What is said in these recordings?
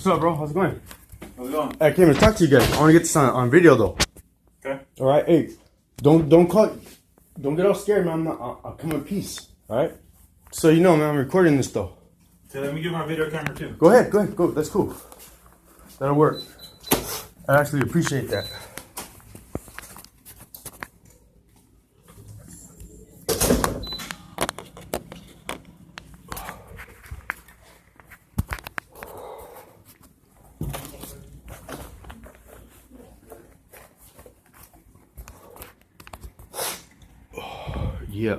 up, bro? How's it going? How's it going? I came to talk to you guys. I want to get this on video, though. Okay. All right. Hey, don't get all scared, man. I'll come in peace. All right. So you know, man, I'm recording this though. So let me get my video camera too. Go ahead. Go. That's cool. That'll work. I actually appreciate that. Yeah.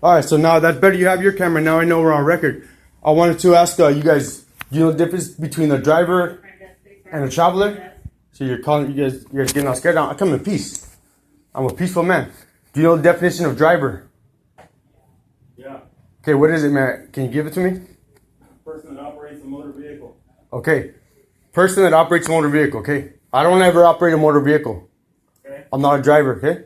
All right, so now that's better. You have your camera. Now I know we're on record. I wanted to ask you guys, do you know the difference between a driver and a traveler? So you're calling, you guys getting all scared. I come in peace. I'm a peaceful man. Do you know the definition of driver? Yeah. Okay, what is it, man? Can you give it to me? Person that operates a motor vehicle. Okay. Person that operates a motor vehicle, okay? I don't ever operate a motor vehicle. Okay. I'm not a driver, okay?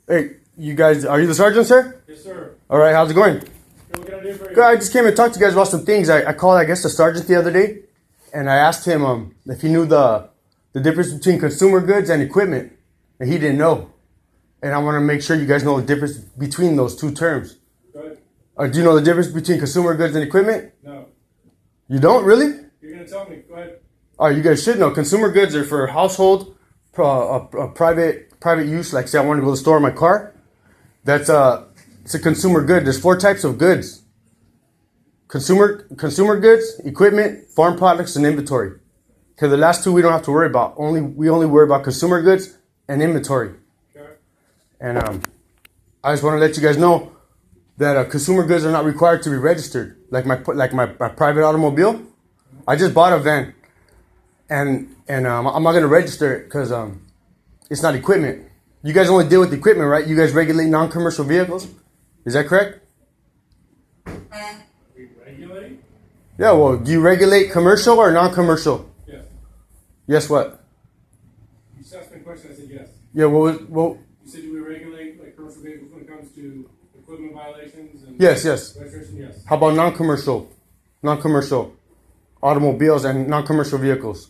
Hey, you guys, are you the sergeant, sir? Yes, sir. All right, how's it going? What can I do for you? Good, I just came to talk to you guys about some things. I called, I guess, the sergeant the other day, and I asked him if he knew the difference between consumer goods and equipment, and he didn't know. And I want to make sure you guys know the difference between those two terms. Go ahead. Do you know the difference between consumer goods and equipment? No. You don't, really? You're going to tell me. Go ahead. All right, you guys should know. Consumer goods are for household, private use. Like, say, I want to go to the store in my car. It's a consumer good. There's 4 types of goods: consumer goods, equipment, farm products, and inventory. Okay, the last 2 we don't have to worry about. We only worry about consumer goods and inventory. Okay. And I just want to let you guys know that consumer goods are not required to be registered. Like my private automobile, I just bought a van, and I'm not going to register it because it's not equipment. You guys only deal with equipment, right? You guys regulate non-commercial vehicles. Is that correct? We regulate? Yeah, well, do you regulate commercial or non-commercial? Yes. Yes, what? You just asked me a question. I said yes. Yeah, well, You said do we regulate like commercial vehicles when it comes to equipment violations and yes. registration? Yes. How about non-commercial automobiles and non-commercial vehicles?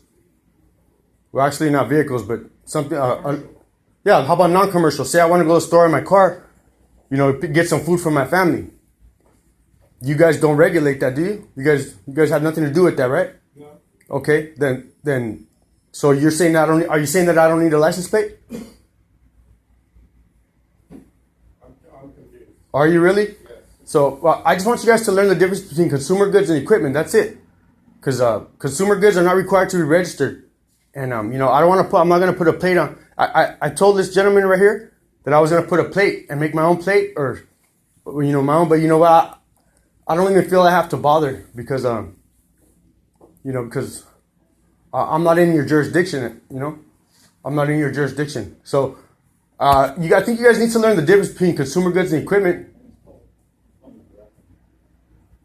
Well, actually not vehicles, but something, yeah, how about non-commercial? Say I want to go to the store in my car, get some food for my family. You guys don't regulate that, do you? You guys have nothing to do with that, right? No. Okay, then, so you're saying are you saying that I don't need a license plate? I'm confused. Are you really? Yes. So I just want you guys to learn the difference between consumer goods and equipment. That's it. Because consumer goods are not required to be registered. And, I'm not going to put a plate on. I told this gentleman right here that I was going to put a plate and make my own plate or, my own. But you know what? I don't even feel I have to bother because, because I'm not in your jurisdiction, I'm not in your jurisdiction. So I think you guys need to learn the difference between consumer goods and equipment.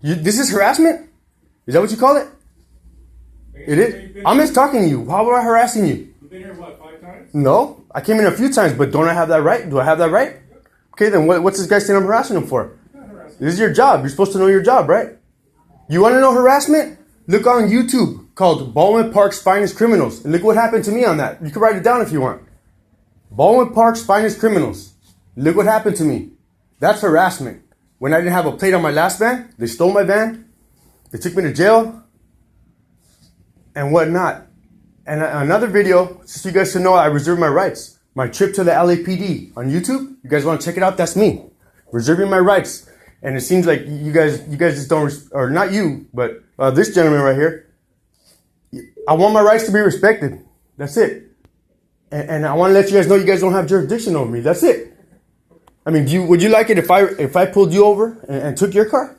This is harassment? Is that what you call it? It is? I'm just talking to you. How am I harassing you? You've been here, what, 5 times? No. I came in a few times, but don't I have that right? Do I have that right? Okay, then what's this guy saying I'm harassing him for? Not harassment. This is your job. You're supposed to know your job, right? You want to know harassment? Look on YouTube called Baldwin Park's Finest Criminals. And look what happened to me on that. You can write it down if you want. Baldwin Park's Finest Criminals. Look what happened to me. That's harassment. When I didn't have a plate on my last van, they stole my van. They took me to jail. And whatnot. And another video, just so you guys should know, I reserve my rights. My trip to the LAPD on YouTube. You guys want to check it out? That's me. Reserving my rights. And it seems like you guys just don't, or not you, but this gentleman right here. I want my rights to be respected. That's it. And I want to let you guys know you guys don't have jurisdiction over me. That's it. I mean, would you like it if I pulled you over and took your car?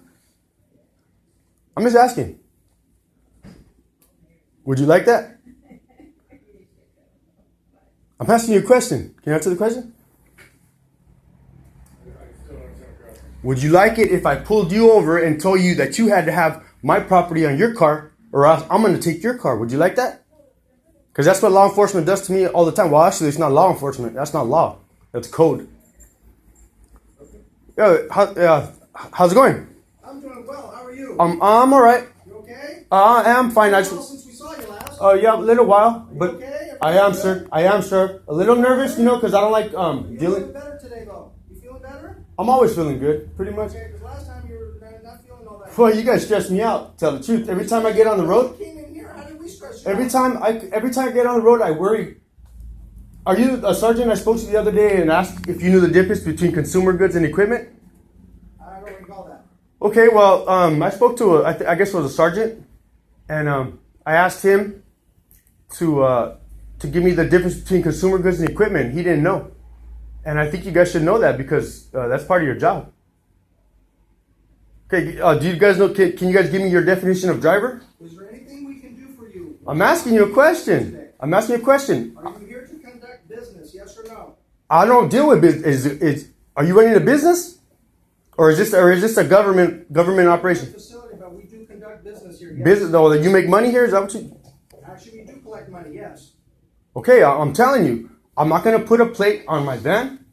I'm just asking. Would you like that? I'm asking you a question. Can you answer the question? Would you like it if I pulled you over and told you that you had to have my property on your car or else I'm going to take your car. Would you like that? Because that's what law enforcement does to me all the time. Well, actually, it's not law enforcement. That's not law. That's code. Yeah, how's it going? I'm doing well. How are you? I'm all right. You okay? I am fine. I Well, just, since we saw you last. yeah, a little while, but okay? I am, sir. I am, sir. A little nervous, because I don't like You feeling dealing. better today, though? You feeling better? I'm always feeling good, pretty much. Okay, because last time you were not feeling all that. Well, you guys stress me out. Tell the truth. Every time I get on the road, You came in here. How did we stress you every out? time I get on the road, I worry. Are you a sergeant? I spoke to you the other day and asked if you knew the difference between consumer goods and equipment. I don't recall that. Okay, well, I spoke to I guess it was a sergeant, and I asked him to give me the difference between consumer goods and equipment. He didn't know, and I think you guys should know that because that's part of your job. Okay, do you guys know? Can you guys give me your definition of driver? Is there anything we can do for you? I'm asking you a question. I'm asking you a question. Are you here to conduct business? Yes or no? I don't deal with business. Are you running a business, or is this a government operation? Facility, but we do conduct business here. Yes. Business though, that you make money here? Is that what you? Actually, we do collect money. Yes. Okay, I'm telling you, I'm not gonna put a plate on my van,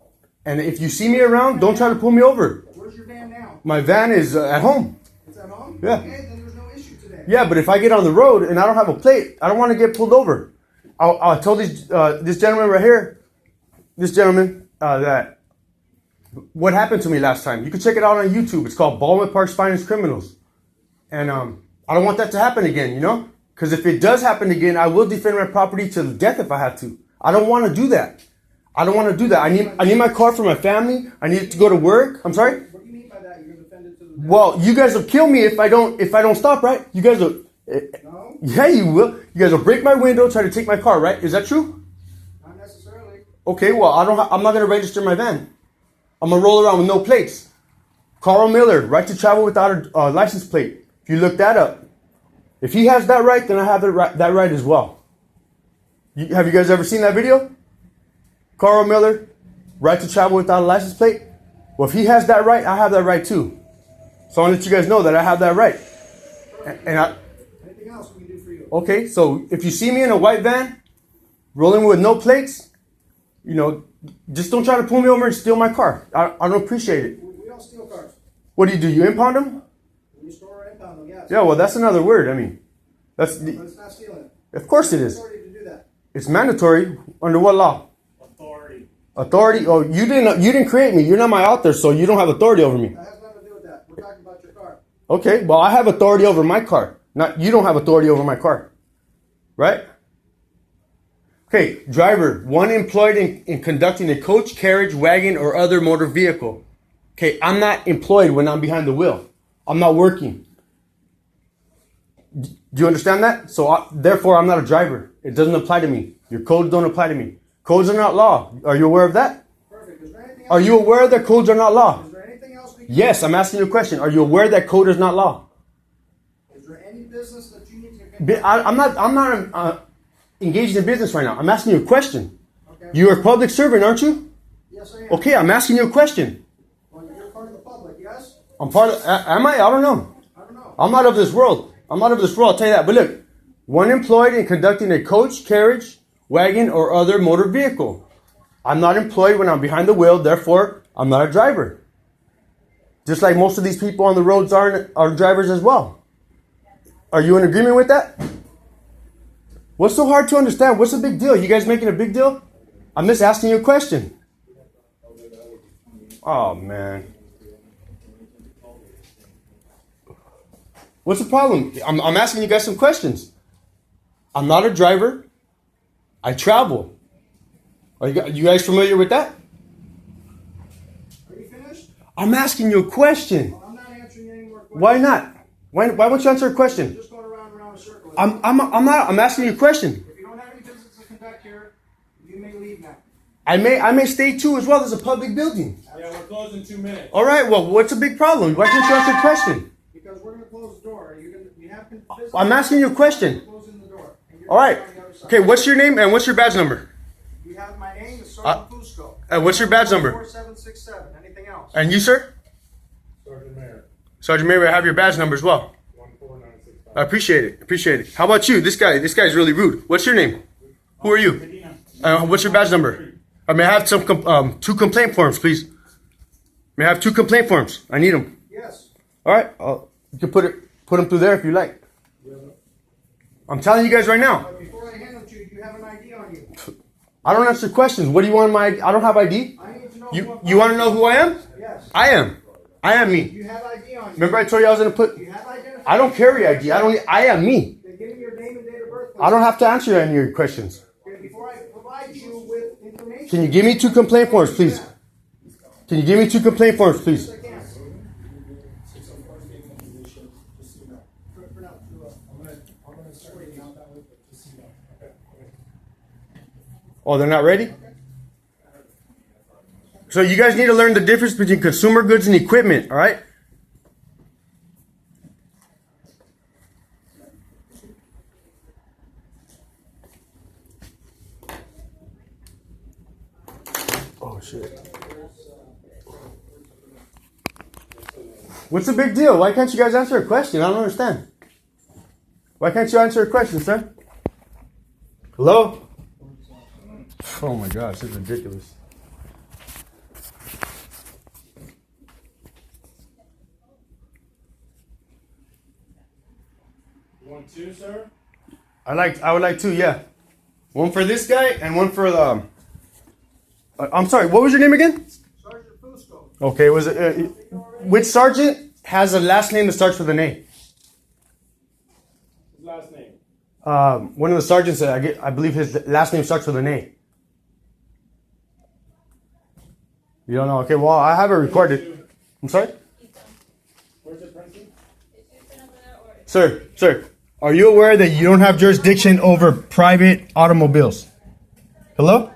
and if you see me around, don't try to pull me over. Where's your van now? My van is at home. It's at home. Yeah. Okay, then there's no issue today. Yeah, but if I get on the road and I don't have a plate, I don't want to get pulled over. I told this gentleman right here, that what happened to me last time. You can check it out on YouTube. It's called Baldwin Park's Finest Criminals, and I don't want that to happen again. Because if it does happen again, I will defend my property to the death if I have to. I don't want to do that. I need my car for my family. I need it to go to work. I'm sorry. What do you mean by that? You're defended to the death? Well, you guys will kill me if I don't stop, right? You guys will. No, Yeah, you will. You guys will break my window, try to take my car, right? Is that true? not necessarily. Okay. Well, I'm not gonna register my van. I'm gonna roll around with no plates. Carl Miller, right to travel without a license plate. If you look that up, if he has that right, then I have that right as well. Have you guys ever seen that video? Carl Miller, right to travel without a license plate. Well, if he has that right, I have that right too. So I want to let you guys know that I have that right. And Anything else we can do for you? okay, so if you see me in a white van, rolling with no plates, just don't try to pull me over and steal my car. I don't appreciate it. We don't steal cars. What do? You impound them? We store or impound them, yes. Yeah, well, that's another word. I mean, But it's not stealing. of course it is. Authority to do that. It's mandatory. Under what law? Authority. Authority? Oh, you didn't create me. You're not my author, so you don't have authority over me. That has nothing to do with that. We're talking about your car. Okay, well, I have authority over my car. You don't have authority over my car. Right? Okay, driver, one employed in conducting a coach, carriage, wagon, or other motor vehicle. Okay, I'm not employed when I'm behind the wheel. I'm not working. Do you understand that? So, therefore, I'm not a driver. It doesn't apply to me. Your codes don't apply to me. Codes are not law. Are you aware of that? Perfect. Is there anything else? Are you aware that codes are not law? Is there anything else we can Yes, I'm asking you a question. Are you aware that code is not law? Is there any business that you need to conduct? I'm not engaged in business right now. I'm asking you a question. Okay. You're a public servant, aren't you? Yes, I am. Okay, I'm asking you a question. Well, you're part of the public, yes? I'm part of. Am I? I don't know. I don't know. I'm not of this world. I'm not of this world. I'll tell you that. But look, one employed in conducting a coach, carriage, wagon, or other motor vehicle. I'm not employed when I'm behind the wheel. Therefore, I'm not a driver. Just like most of these people on the roads are drivers as well. Are you in agreement with that? What's so hard to understand? What's the big deal? You guys making a big deal? I'm just asking you a question. Oh, man. What's the problem? I'm asking you guys some questions. I'm not a driver. I travel. Are you guys familiar with that? Are you finished? I'm asking you a question. Well, I'm not answering any more questions. Why not? Why won't you answer a question? You're just going around and around a circle. I'm not. I'm asking you a question. If you don't have any business to conduct here, you may leave now. I may stay too as well. There's a public building. Yeah, we're closing in 2 minutes. All right. Well, what's the big problem? Why can't you answer a question? Because we're going to close the door. You have business. I'm asking you a question. We're closing the door. And you're All right. on the other side. Okay. What's your name and what's your badge number? You have my name, is Sergeant Fusco. What's your badge number? 4767. Anything else? And you, sir? Sergeant Mayor, Sergeant Mayor, I have your badge number as well. 14965. I appreciate it. Appreciate it. How about you? This guy's really rude. What's your name? Who are you? What's your badge number? May I have some two complaint forms, please? May I have 2 complaint forms? I need them. Yes. All right. You can put them through there if you like. I'm telling you guys right now. But before I hand them to you, do you have an ID on you? I don't answer questions. What do you want? I don't have ID. I need to know. You want to know who I am? Yes. I am me. You have ID on you. Remember I told you I was gonna put. You have identification. I don't carry ID. I am me. Then give me your name and date of birth. I don't have to answer any of your questions. Okay, before I provide you with information. Can you give me 2 complaint forms, please? Can you give me 2 complaint forms, please? I can. Oh, they're not ready? So you guys need to learn the difference between consumer goods and equipment, all right? Oh, shit. What's the big deal? Why can't you guys answer a question? I don't understand. Why can't you answer a question, sir? Hello? Oh my gosh, this is ridiculous. You want 2, sir? I would like 2, yeah. One for this guy and one for the. I'm sorry. What was your name again? Sergeant Fusco. Okay. Was it which sergeant has a last name that starts with an A? His last name. One of the sergeants said I believe his last name starts with an A. You don't know? Okay. Well, I have it recorded. I'm sorry, Where's it printed? sir. Are you aware that you don't have jurisdiction over private automobiles? Hello?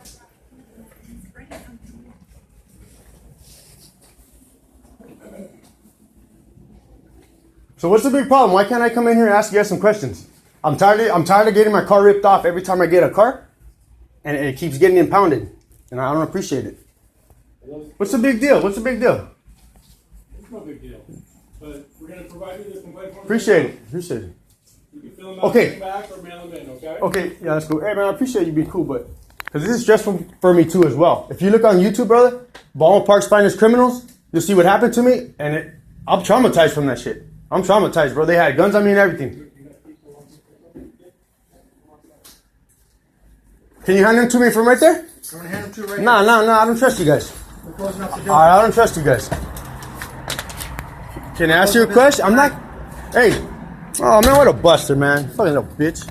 So what's the big problem? Why can't I come in here and ask you guys some questions? I'm tired of getting my car ripped off every time I get a car, and it keeps getting impounded, and I don't appreciate it. What's the big deal? It's no big deal. But we're going to provide you the complaint form. Appreciate it. You can fill them out, Okay. bring them back, or mail them in, okay? Okay, yeah, that's cool. Hey man, I appreciate you being cool, but because this is stressful for me too as well. If you look on YouTube, brother, Baldwin Park's Finest Criminals, you'll see what happened to me, and I'm traumatized from that shit. I'm traumatized, bro. They had guns on me and everything. Can you hand them to me from right there? I'm gonna hand them to you right No, I don't trust you guys. now. We're closing up the door. I don't trust you guys. Can I ask you a question? I'm not. Hey, oh man, what a buster, man! Fucking little bitch.